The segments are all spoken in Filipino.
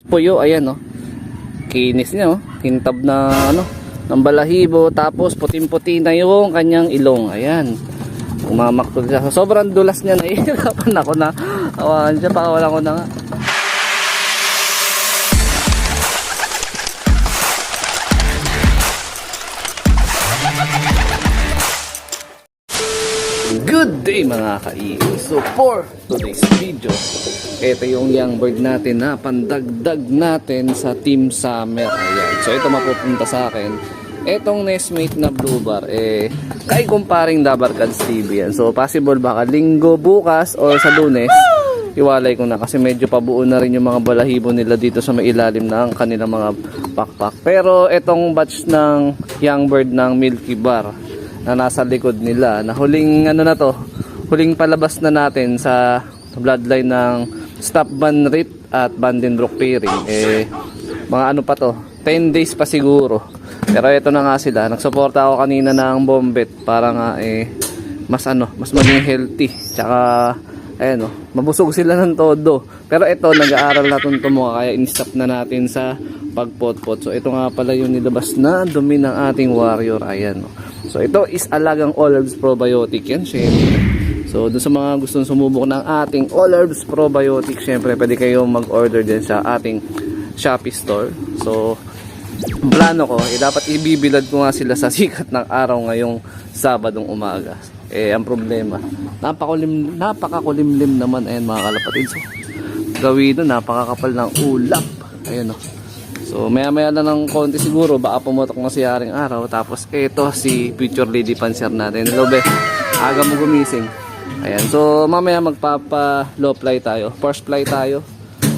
Puyo, ayan oh. Kinis niya oh. Tintab na ano, ng balahibo, tapos puting-puti na yung kanyang ilong. Ayan. Umamaktol siya. So, sobrang dulas niya, nahihirapan ako na awan siya, pakawalan ko na nga. Good day mga ka-EA. So for today's video, ito yung young bird natin na pandagdag natin sa Team Summer. Ayan. So ito mapupunta sa akin. Etong nestmate na blue bar, kay kumparing Dabarkads TV yan. So possible baka linggo, bukas, or sa Lunes, iwalay ko na kasi medyo pabuo na rin yung mga balahibo nila dito sa may ilalim ng kanilang mga pakpak. Pero etong batch ng young bird ng Milky Bar na nasa likod nila, na huling ano na to, huling palabas na natin sa bloodline ng Stop Van Rit at Vandenbroek pairing, mga ano pa to, 10 days pa siguro. Pero ito na nga sila, nagsuporta ako kanina ng Bombet para nga mas maging healthy, tsaka ayan mabusog sila ng todo. Pero ito nag-aaral na itong tumuha, kaya in-stop na natin sa pagpotpot. So ito nga pala yung nilabas na dumi ng ating warrior. Ayan So ito is alagang All Herbs Probiotic yan, syempre. So dun sa mga gustong sumubok ng ating All Herbs Probiotic, syempre pwede kayong mag-order din sa ating Shopee store. So plano ko, dapat ibibilad ko nga sila sa sikat ng araw ngayong Sabadong umaga. Ang problema, napakakulimlim naman. Ayan mga kalapatid. So gawin doon, napakakapal ng ulap. Ayan So maya maya lang ng konti siguro, baka pumotok na si Haring Araw. Tapos ito si Future Lady Pansier natin. Hello be, aga mo gumising. Ayan, so mamaya magpapa low fly tayo, first fly tayo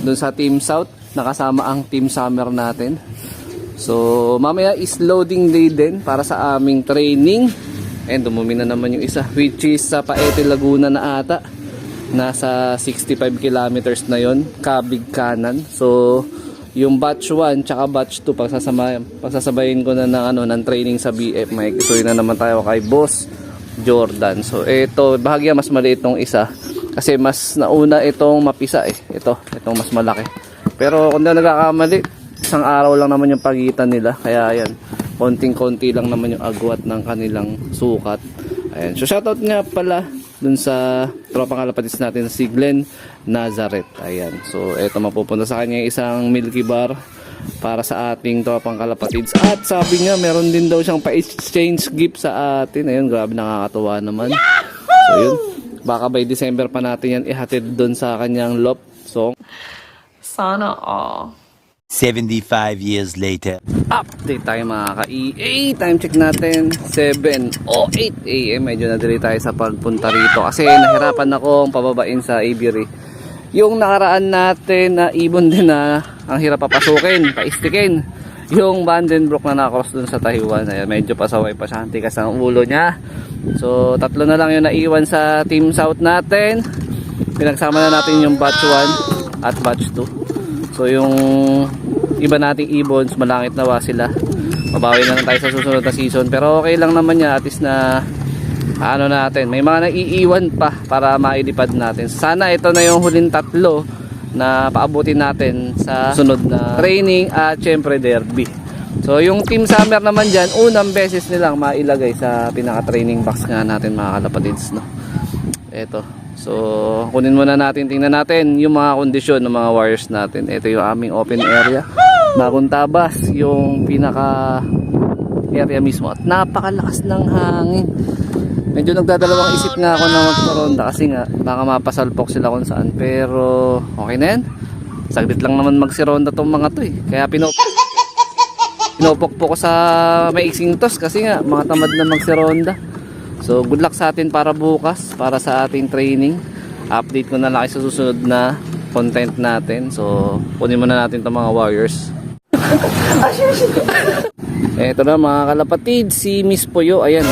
dun sa Team South, nakasama ang Team Summer natin. So mamaya is loading day din para sa aming training. And dumumi na naman yung isa, which is sa Paete, Laguna na ata. Nasa 65 kilometers na yon, kabig kanan. So yung batch 1 tsaka batch 2 pagsasabayin ko na ng training sa BF. May kisuyo na naman tayo kay Boss Jordan. So ito, bahagya mas maliit tong isa kasi mas nauna itong mapisa itong mas malaki. Pero kung di nagkakamali, isang araw lang naman yung pagitan nila, kaya ayan, konting-konti lang naman yung agwat ng kanilang sukat. Ayan. So shoutout nga pala dun sa tropang kalapatids natin, si Glenn Nazareth. Ayan. So eto, mapupunta sa kanya isang Milky Bar para sa ating tropang kalapatids. At sabi nga meron din daw siyang pa-exchange gift sa atin. Ayun, grabe, nakakatuwa naman. So yun, baka by December pa natin yan ihatid dun sa kanyang loft. So sana all. 75 years later. Update tayo mga ka-EA. Time check natin 7:08 AM. Medyo na-delay tayo sa pagpunta rito kasi nahirapan akong pababain sa Aviary. Yung nakaraan natin na ibon din na ang hirap papasukin, paistikin, yung Vandenbroek na nakross dun sa Taiwan. Ayan, medyo pasaway pa siya, tikas ang ulo niya. So tatlo na lang yung naiwan sa Team South natin. Pinagsama na natin yung batch 1 at batch 2. So yung iba nating ibons, malangit nawa sila. Mabawi na lang tayo sa susunod na season. Pero okay lang naman yan, at least na natin, may mga naiiwan pa para mailipad natin. Sana ito na yung huling tatlo na paabutin natin sa sunod na training at syempre derby. So yung Team Summer naman dyan, unang beses nilang mailagay sa pinaka-training box nga natin mga kalapatids, no? Eto. So kunin muna natin, tingnan natin yung mga kondisyon ng mga wires natin. Ito yung aming open area, Maguntabas yung pinaka area mismo, at napakalakas ng hangin. Medyo nagdadalawang isip nga ako na magparonda kasi nga baka mapasalpok sila kung saan, pero okay na yan, saglit lang naman magsironda tong mga to kaya pinopokpok ko sa maiksing tos kasi nga mga tamad na magsironda. So good luck sa atin para bukas, para sa ating training. Update ko na lang sa susunod na content natin. So kunin muna natin itong mga warriors. Eto na mga kalapatid, si Miss Puyo. Ayan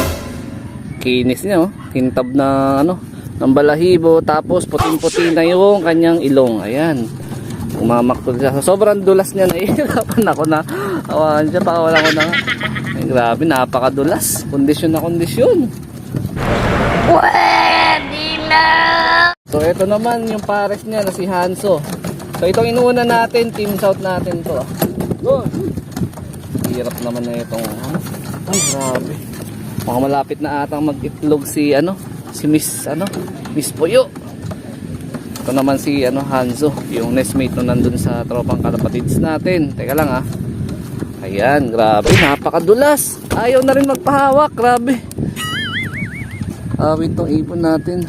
kinis niya tintab na ng balahibo, tapos puting-puti na yung kanyang ilong. Ayan, umamaktol siya. So sobrang dulas niya, nahihirapan ako na awan siya, pakawalan ko na nga. Grabe, napakadulas. Kondisyon na kondisyon. Pwede na! So ito naman yung pares niya na si Hanso. So itong inuuna natin, Team South natin to. Hirap naman na itong ay grabe. Mga malapit na atang mag-itlog si Miss Puyo. Ito naman si Hanzo, yung nestmate no nandun sa tropang kalapatids natin. Teka lang Ayan, grabe, napakadulas. Ayaw na rin magpahawak, grabe. Awit tong ipon natin.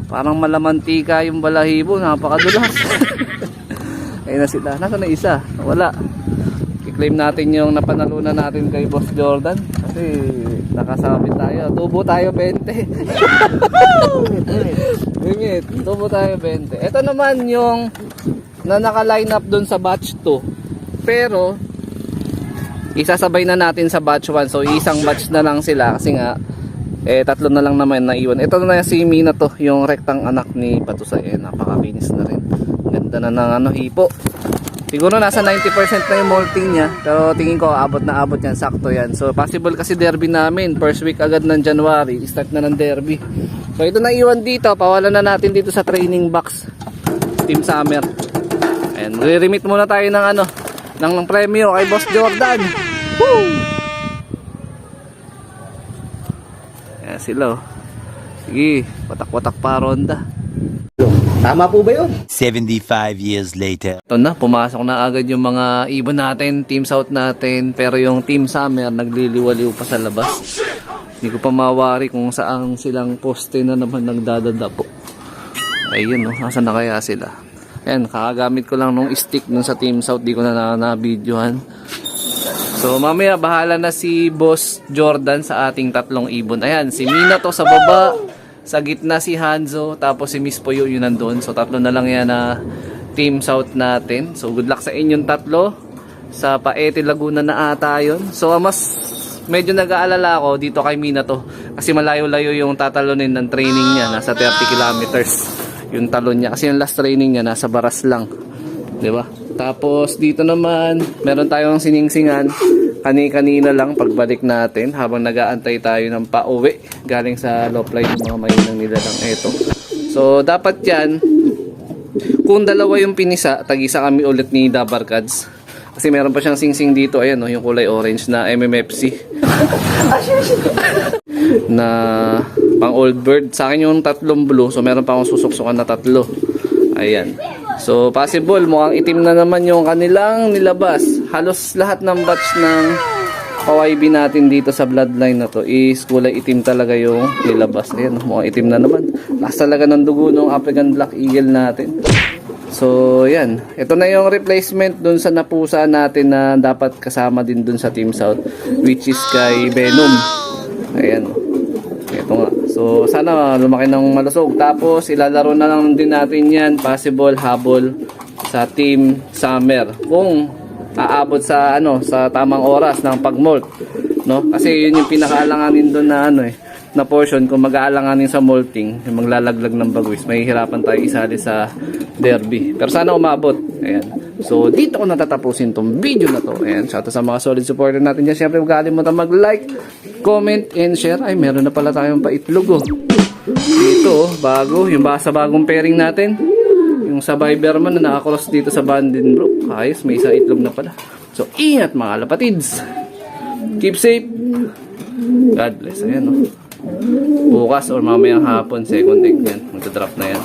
Parang malamantika yung balahibo, napakadulas. Ayun na sila. Nasaan na isa? Wala. I-claim natin yung napanalunan natin kay Boss Jordan. Kasi nakasabit tayo. Tubo tayo 20. Bingit. Tubo tayo 20. Ito naman yung na naka-line up dun sa batch 2. Pero isasabay na natin sa batch 1. So isang batch na lang sila kasi nga tatlo na lang naman naiwan. Ito na si Mina to, yung rektang anak ni Batusay. Napakakinis na rin. Ganda na ng hipo. Siguro nasa 90% na yung molting niya. Pero tingin ko abot na abot yan. Sakto yan. So possible kasi derby namin. First week agad ng January. Start na ng derby. So ito na iwan dito. Pawalan na natin dito sa training box. Team Summer. And re-remit muna tayo ng premyo kay Boss Jordan. Woo! Ayan sila. Sige. Watak-watak pa ronda. Tama po ba yun? 75 years later. Ito na, pumasok na agad yung mga ibon natin, Team South natin, pero yung Team Summer nagliliwaliw pa sa labas. Hindi ko pa mawari kung saan silang poste na naman nagdadadapo. Ayun asan na kaya sila? Ayan, kakagamit ko lang nung stick nun sa Team South, di ko na na-videohan. So mamaya bahala na si Boss Jordan sa ating tatlong ibon. Ayan, si Mina to sa baba. Sa gitna si Hanzo, tapos si Miss Puyo yun nandun. So tatlo na lang yan na Team South natin. So good luck sa inyong tatlo. Sa Paete Laguna na ata yun. So mas medyo nag-aalala ako dito kay Mina to. Kasi malayo-layo yung tatalonin ng training niya. Nasa 30 kilometers yung talon niya. Kasi yung last training niya nasa Baras lang. Diba? Tapos dito naman, meron tayong siningsingan. Kani-kanina lang pagbalik natin habang nag-aantay tayo ng pauwi galing sa low flight ng mga mainang nila lang ito. So dapat yan, kung dalawa yung pinisa, tag-isa kami ulit ni Dabarkads. Kasi meron pa siyang singsing dito, ayan yung kulay orange na MMFC. Na pang old bird. Sa akin yung tatlong blue, so meron pa akong susuksukan na tatlo. Ayan. So possible mukhang itim na naman yung kanilang nilabas. Halos lahat ng batch ng KYB natin dito sa bloodline na to is kulay itim talaga yung nilabas. Ayan, mukhang itim na naman. Lakas talaga ng dugo ng African Black Eagle natin. So yan, ito na yung replacement dun sa napusa natin na dapat kasama din dun sa Team South, which is kay Venom. Ayan, ito nga. So sana lumaki ng malusog. Tapos ilalaro na lang din natin yan, possible habol sa Team Summer kung aabot sa sa tamang oras ng pag-molt, no? Kasi yun yung pinakaalanganin doon na na portion. Kung mag-aalanganin sa molting, yung maglalaglag ng bagwis, mahihirapan tayo isali sa derby. Pero sana umabot. Ayan. So dito ko natatapusin tong video na to. Ayan, shout out sa mga solid supporter natin dyan. Siyempre huwag kalimutan mag-like, comment, and share. Ay, meron na pala tayong paitlog dito, bago, yung sa bagong pairing natin, yung sa Viberman na nakakross dito sa Vandenbroek. Ayos, may isang itlog na pala. So ingat mga lapatids, keep safe, God bless. Ayan bukas or mamayang hapon, second egg yan, magdadrop na yan.